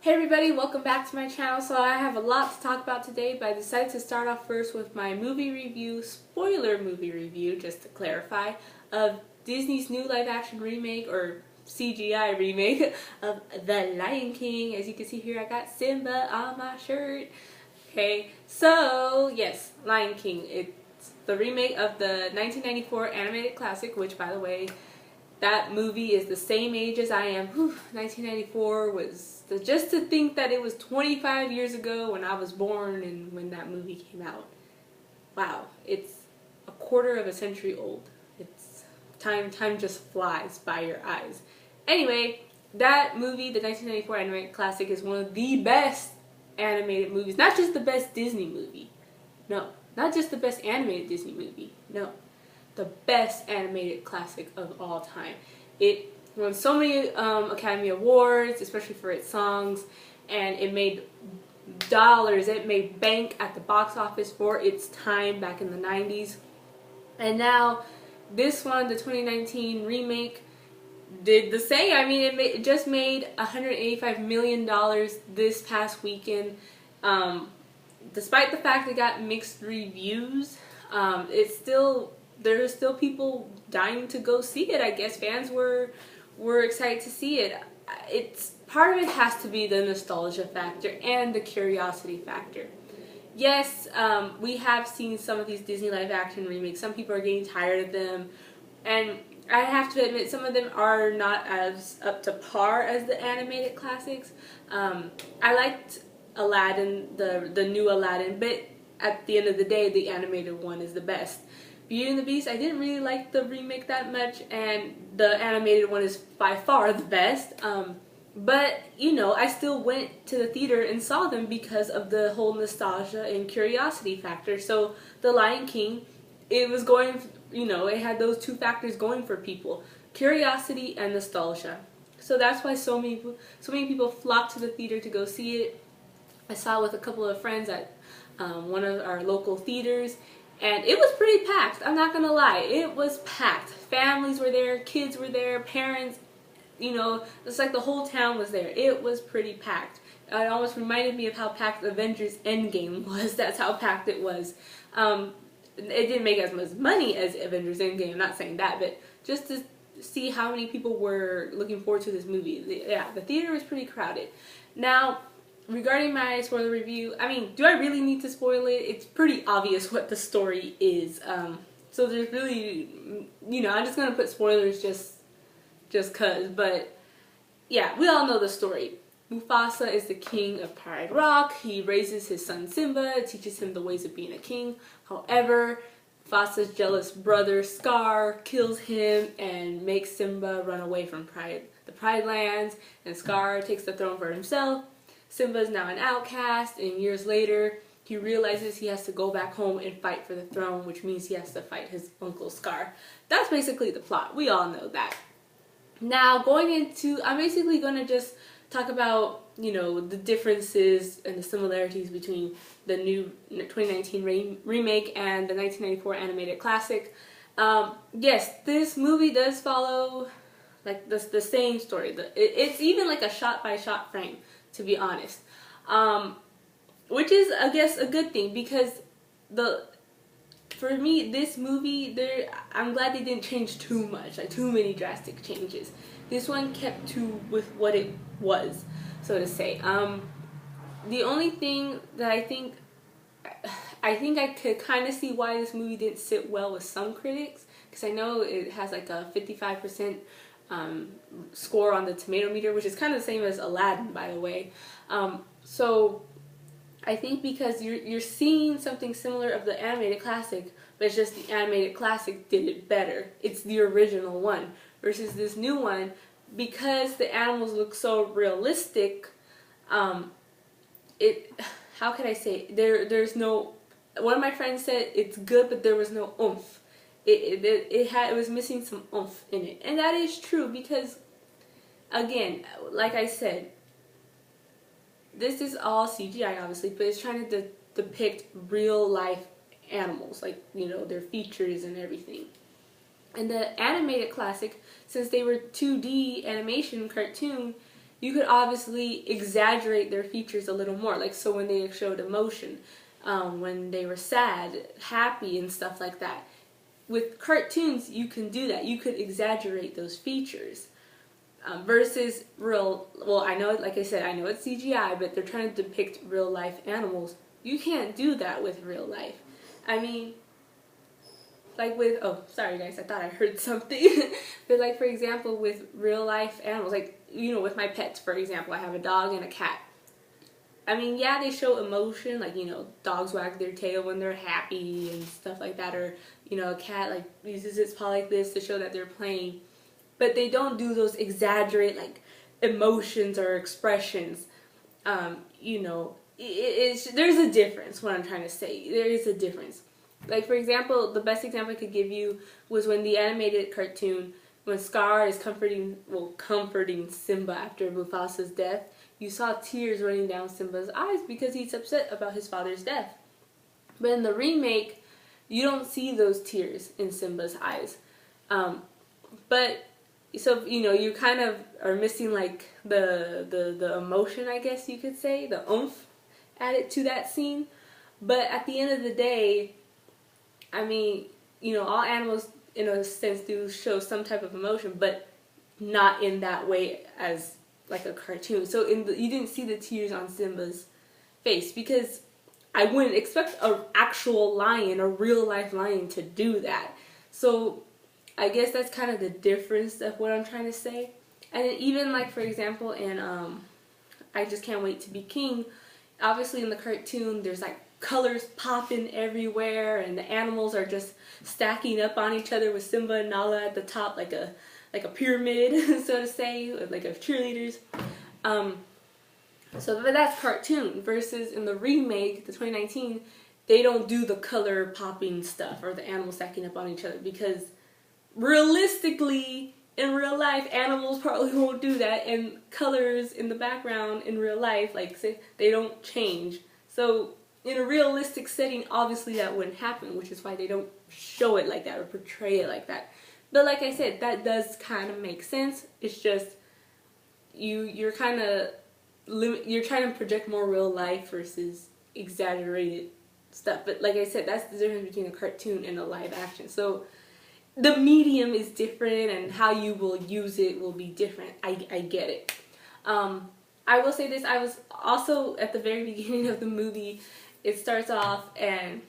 Hey everybody, welcome back to my channel. So I have a lot to talk about today, but I decided to start off first with my movie review, spoiler movie review, just to clarify, of Disney's new live action remake, or CGI remake, of The Lion King. As you can see here, I got Simba on my shirt. Okay, so yes, Lion King. It's the remake of the 1994 animated classic, which, by the way, that movie is the same age as I am. 1994 was, just to think that it was 25 years ago when I was born and when that movie came out. Wow, it's a quarter of a century old. It's time just flies by your eyes. Anyway, that movie, the 1994 animated classic, is one of the best animated movies. Not just the best Disney movie. No, not just the best animated Disney movie. No. The best animated classic of all time. It won so many Academy Awards, especially for its songs, and it made dollars. It made bank at the box office for its time back in the 90s. And now this one, the 2019 remake, did the same. I mean, it just made $185 million this past weekend. Despite the fact it got mixed reviews, there are still people dying to go see it. I guess fans were excited to see it. It's part of it has to be the nostalgia factor and the curiosity factor. Yes, we have seen some of these Disney live action remakes. Some people are getting tired of them, and I have to admit some of them are not as up to par as the animated classics. I liked Aladdin, the new Aladdin, but at the end of the day, the animated one is the best. Beauty and the Beast, I didn't really like the remake that much, and the animated one is by far the best. But, you know, I still went to the theater and saw them because of the whole nostalgia and curiosity factor. So, The Lion King, it was going, you know, it had those two factors going for people. Curiosity and nostalgia. So that's why so many people flocked to the theater to go see it. I saw it with a couple of friends at one of our local theaters. And it was pretty packed, I'm not gonna lie. It was packed. Families were there, kids were there, parents, you know, it's like the whole town was there. It was pretty packed. It almost reminded me of how packed Avengers Endgame was. That's how packed it was. It didn't make as much money as Avengers Endgame, I'm not saying that, but just to see how many people were looking forward to this movie. Yeah, the theater was pretty crowded. Now, regarding my spoiler review, I mean, do I really need to spoil it? It's pretty obvious what the story is. So there's really, you know, I'm just gonna put spoilers just cause. But yeah, we all know the story. Mufasa is the king of Pride Rock. He raises his son Simba, teaches him the ways of being a king. However, Mufasa's jealous brother Scar kills him and makes Simba run away from the Pride Lands, and Scar takes the throne for himself. Simba is now an outcast, and years later, he realizes he has to go back home and fight for the throne, which means he has to fight his uncle Scar. That's basically the plot. We all know that. Now, I'm basically going to just talk about, you know, the differences and the similarities between the new 2019 remake and the 1994 animated classic. Yes, this movie does follow, like, the same story. It's even like a shot-by-shot frame, to be honest, which is, I guess, a good thing, because for me, this movie, I'm glad they didn't change too much, like too many drastic changes. This one kept with what it was, so to say. The only thing that I think I could kind of see why this movie didn't sit well with some critics, because I know it has like a 55% score on the tomato meter, which is kind of the same as Aladdin, by the way. So I think because you're seeing something similar of the animated classic, but it's just the animated classic did it better. It's the original one versus this new one, because the animals look so realistic. How can I say? There's no. One of my friends said it's good, but there was no oomph. It was missing some oomph in it, and that is true, because, again, like I said, this is all CGI, obviously, but it's trying to depict real life animals, like, you know, their features and everything. And the animated classic, since they were 2D animation cartoon, you could obviously exaggerate their features a little more. Like, so when they showed emotion, when they were sad, happy, and stuff like that. With cartoons, you can do that. You could exaggerate those features. Versus real, well, I know, like I said, I know it's CGI, but they're trying to depict real life animals. You can't do that with real life. I mean, like with, oh, sorry guys, I thought I heard something. But like, for example, with real life animals, like, you know, with my pets, for example, I have a dog and a cat. I mean, yeah, they show emotion, like, you know, dogs wag their tail when they're happy and stuff like that, or, you know, a cat, like, uses its paw like this to show that they're playing. But they don't do those exaggerate, like, emotions or expressions. You know, there's a difference, what I'm trying to say. There is a difference. Like, for example, the best example I could give you was when the animated cartoon, when Scar is comforting Simba after Mufasa's death, you saw tears running down Simba's eyes because he's upset about his father's death. But in the remake, you don't see those tears in Simba's eyes. But so, you know, you kind of are missing like the emotion, I guess you could say, the oomph added to that scene. But at the end of the day, I mean, you know, all animals in a sense do show some type of emotion, but not in that way as like a cartoon. So you didn't see the tears on Simba's face because I wouldn't expect an actual lion, a real life lion, to do that. So I guess that's kind of the difference of what I'm trying to say. And even like, for example, in I Just Can't Wait to Be King, obviously in the cartoon there's like colors popping everywhere and the animals are just stacking up on each other with Simba and Nala at the top like a pyramid, so to say, like of cheerleaders. So but that's cartoon versus in the remake, the 2019, they don't do the color popping stuff or the animals stacking up on each other because realistically, in real life, animals probably won't do that, and colors in the background in real life, like, say, they don't change. So in a realistic setting, obviously that wouldn't happen, which is why they don't show it like that or portray it like that. But like I said, that does kind of make sense. It's just you're kind of you're trying to project more real life versus exaggerated stuff. But like I said, that's the difference between a cartoon and a live action. So the medium is different and how you will use it will be different. I get it. I will say this, I was also at the very beginning of the movie, it starts off and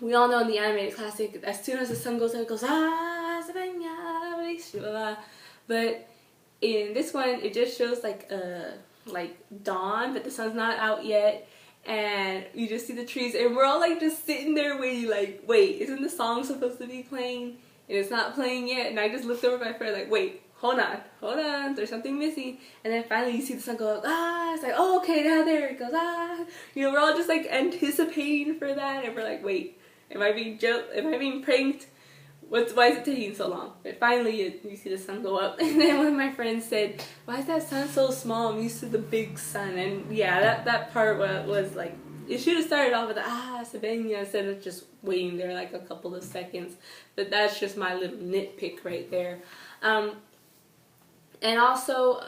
we all know in the animated classic, as soon as the sun goes up, it goes, but in this one, it just shows like dawn, but the sun's not out yet. And you just see the trees and we're all like just sitting there waiting, like, wait, isn't the song supposed to be playing? And it's not playing yet, and I just looked over at my friend like, wait, hold on, there's something missing. And then finally you see the sun go up, it's like, oh, okay, now there it goes, You know, we're all just like anticipating for that, and we're like, wait, am I being pranked? Why is it taking so long? But finally you see the sun go up, and then one of my friends said, why is that sun so small? I'm used to the big sun. And yeah, that part was like, it should have started off with Sabenia instead of just waiting there like a couple of seconds. But that's just my little nitpick right there. And also,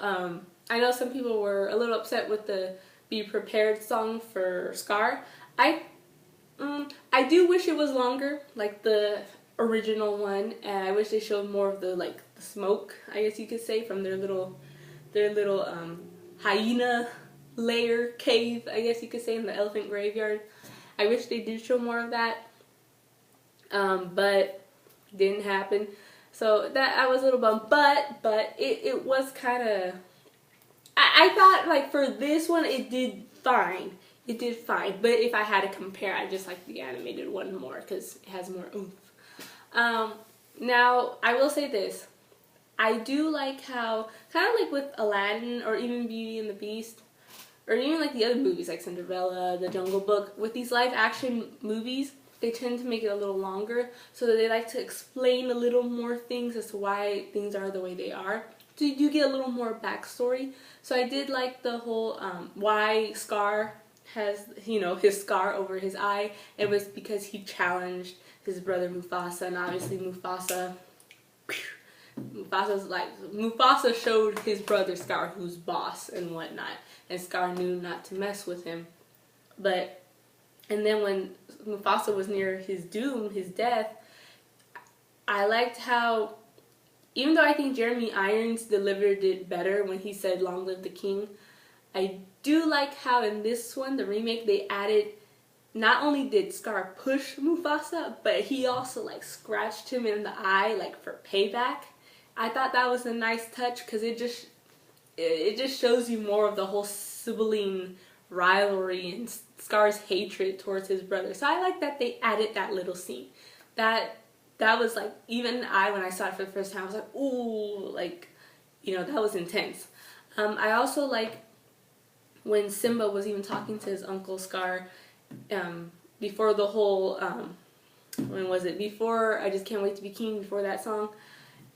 I know some people were a little upset with the Be Prepared song for Scar. I do wish it was longer, like the original one, and I wish they showed more of the the smoke, I guess you could say, from their little hyena lair cave, I guess you could say, in the elephant graveyard. I wish they did show more of that, but didn't happen. So that I was a little bummed, but it was kind of, I thought like for this one it did fine. It did fine, but if I had to compare, I just like the animated one more because it has more oomph. Now I will say this. I do like how, kind of like with Aladdin or even Beauty and the Beast, or even like the other movies like Cinderella, The Jungle Book, with these live action movies, they tend to make it a little longer so that they like to explain a little more things as to why things are the way they are. So you do get a little more backstory. So I did like the whole why Scar has, you know, his scar over his eye. It was because he challenged his brother Mufasa, and obviously Mufasa Mufasa showed his brother Scar who's boss and whatnot, and Scar knew not to mess with him. And then when Mufasa was near his doom, his death, I liked how, even though I think Jeremy Irons delivered it better when he said "Long live the king," I do like how in this one, the remake, they added, not only did Scar push Mufasa, but he also like scratched him in the eye like for payback. I thought that was a nice touch because it just shows you more of the whole sibling rivalry and Scar's hatred towards his brother. So I like that they added that little scene. That was like, even when I saw it for the first time, I was like, ooh, like, that was intense. I also like when Simba was even talking to his uncle Scar, before the whole, when was it? Before I Just Can't Wait to Be King, before that song.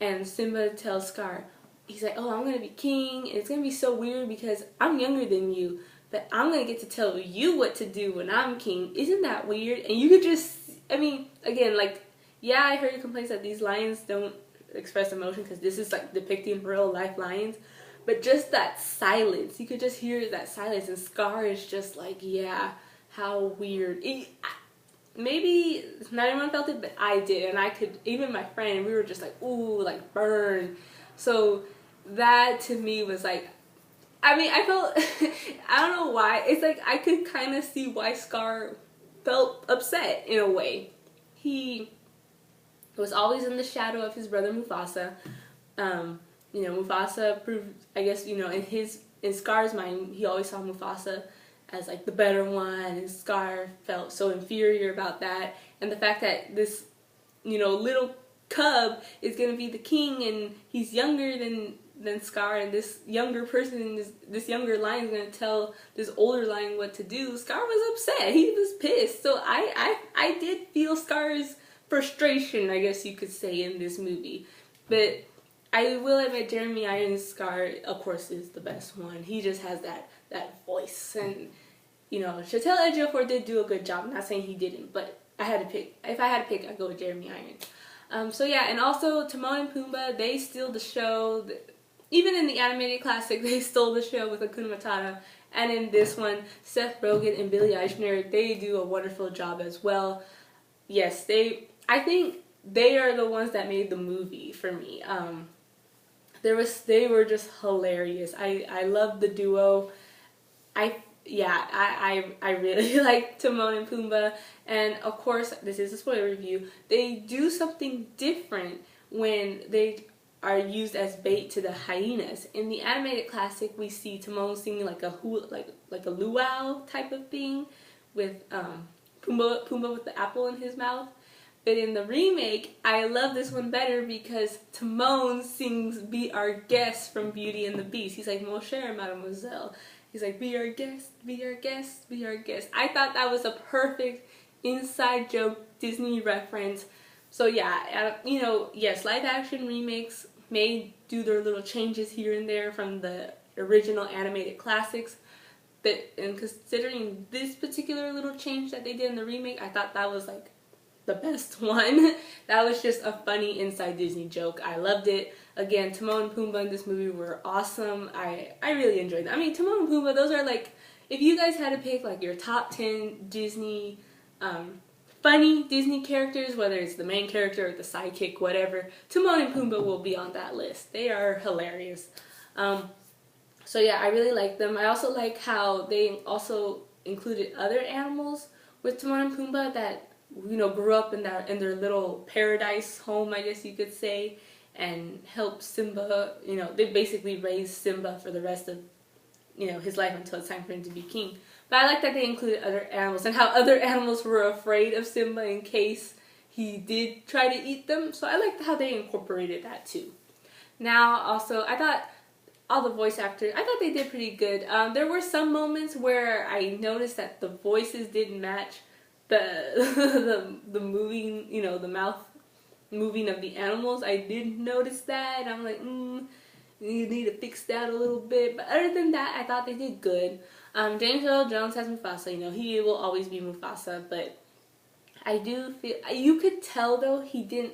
And Simba tells Scar, he's like, oh, I'm going to be king, and it's going to be so weird because I'm younger than you, but I'm going to get to tell you what to do when I'm king. Isn't that weird? And you could just, again, like, yeah, I heard your complaints that these lions don't express emotion because this is like depicting real life lions, but just that silence, you could just hear that silence, and Scar is just like, yeah, how weird. Maybe not everyone felt it, but I did, and I could, even my friend, we were just like, ooh, like burn. So that to me was like, I felt, I don't know why, it's like I could kind of see why Scar felt upset in a way. He was always in the shadow of his brother Mufasa. Mufasa proved, I guess, in Scar's mind, he always saw Mufasa as like the better one, and Scar felt so inferior about that. And the fact that this, little cub is gonna be the king, and he's younger than Scar, and this younger person, this younger lion is gonna tell this older lion what to do. Scar was upset. He was pissed. So I did feel Scar's frustration, I guess you could say, in this movie. But I will admit, Jeremy Irons' Scar, of course, is the best one. He just has that voice, and Chiwetel Ejiofor did do a good job. I'm not saying he didn't, but I had to pick. If I had to pick, I'd go with Jeremy Irons. So yeah, and also Timon and Pumbaa, they steal the show. Even in the animated classic, they stole the show with Hakuna Matata. And in this one, Seth Rogen and Billy Eichner, they do a wonderful job as well. Yes, I think they are the ones that made the movie for me. They were just hilarious. I loved the duo. I really like Timon and Pumbaa, and of course, this is a spoiler review. They do something different when they are used as bait to the hyenas. In the animated classic, we see Timon singing like a luau type of thing, with Pumbaa with the apple in his mouth. But in the remake, I love this one better because Timon sings "Be Our Guest" from Beauty and the Beast. He's like, "Mon cher mademoiselle." He's like, "Be our guest, be our guest, be our guest." I thought that was a perfect inside joke Disney reference. So yeah, yes, live action remakes may do their little changes here and there from the original animated classics. But in considering this particular little change that they did in the remake, I thought that was like the best one. That was just a funny inside Disney joke. I loved it. Again, Timon and Pumbaa in this movie were awesome. I really enjoyed them. Timon and Pumbaa, those are like, if you guys had to pick like your top 10 Disney, funny Disney characters, whether it's the main character or the sidekick, whatever, Timon and Pumbaa will be on that list. They are hilarious. So yeah, I really like them. I also like how they also included other animals with Timon and Pumbaa that grew up in their little paradise home, I guess you could say, and helped Simba. They basically raised Simba for the rest of his life until it's time for him to be king. But I like that they included other animals and how other animals were afraid of Simba in case he did try to eat them. So I liked how they incorporated that too. Now also, I thought all the voice actors, I thought they did pretty good. There were some moments where I noticed that the voices didn't match the moving, the mouth moving of the animals. I did notice that, and I'm like, you need to fix that a little bit. But other than that, I thought they did good. James Earl Jones has Mufasa. He will always be Mufasa, but I do feel, you could tell though he didn't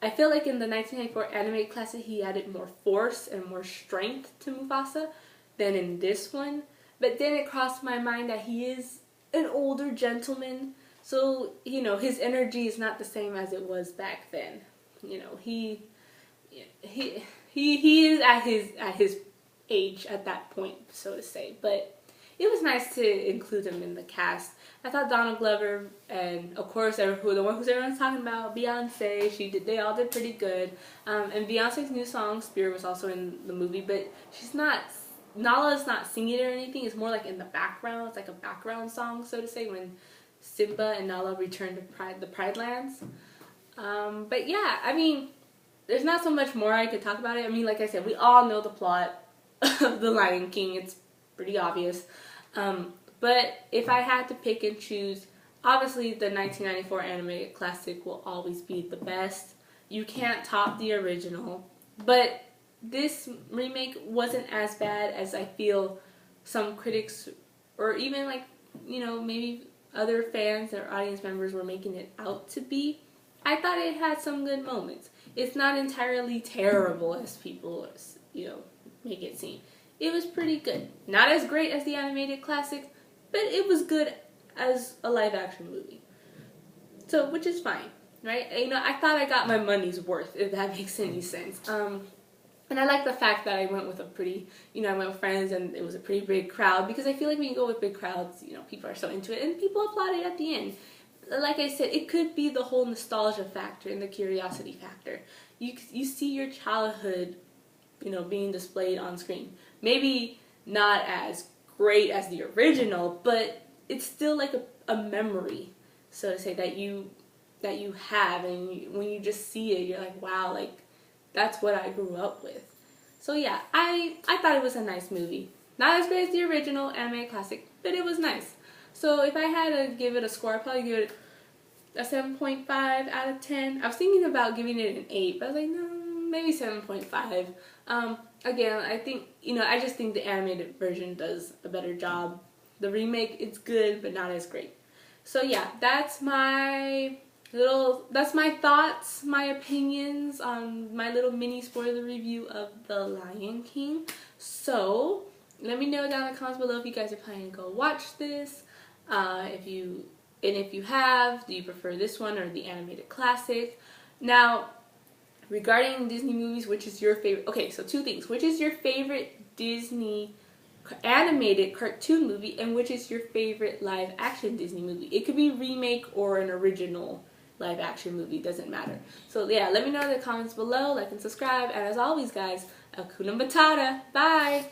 I feel like in the 1994 animated classic he added more force and more strength to Mufasa than in this one. But then it crossed my mind that he is an older gentleman, so you know his energy is not the same as it was back then. You know, he is at his age at that point, so to say. But it was nice to include him in the cast. I thought Donald Glover and of course the one who's everyone's talking about, Beyonce. They all did pretty good. And Beyonce's new song Spirit was also in the movie, but Nala's not singing it or anything. It's more like in the background. It's like a background song, so to say, when Simba and Nala return to the Pride Lands. But yeah, I mean, there's not so much more I could talk about it. I mean, like I said, we all know the plot of The Lion King. It's pretty obvious. But if I had to pick and choose, obviously the 1994 animated classic will always be the best. You can't top the original. But this remake wasn't as bad as I feel some critics, or even like, you know, maybe other fans or audience members were making it out to be. I thought it had some good moments. It's not entirely terrible as people, you know, make it seem. It was pretty good. Not as great as the animated classic, but it was good as a live action movie. So, which is fine, right? You know, I thought I got my money's worth, if that makes any sense. And I like the fact that I went with I went with friends and it was a pretty big crowd, because I feel like when you go with big crowds, you know, people are so into it and people applauded at the end. Like I said, it could be the whole nostalgia factor and the curiosity factor. You see your childhood, you know, being displayed on screen. Maybe not as great as the original, but it's still like a memory, so to say, that you have, and when you just see it, you're like, wow, like that's what I grew up with. So yeah, I thought it was a nice movie. Not as great as the original animated classic, but it was nice. So if I had to give it a score, I'd probably give it a 7.5 out of 10. I was thinking about giving it an 8, but I was like, no, maybe 7.5. Again, I think, you know, I just think the animated version does a better job. The remake, it's good, but not as great. So yeah, that's my thoughts, my opinions on my little mini spoiler review of The Lion King. So let me know down in the comments below if you guys are planning to go watch this. If you have, do you prefer this one or the animated classic? Now, regarding Disney movies, which is your favorite? Okay, so two things. Which is your favorite Disney animated cartoon movie, and which is your favorite live action Disney movie? It could be remake or an original live action movie, doesn't matter. So yeah, let me know in the comments below, like and subscribe, and as always guys, Hakuna Matata, bye!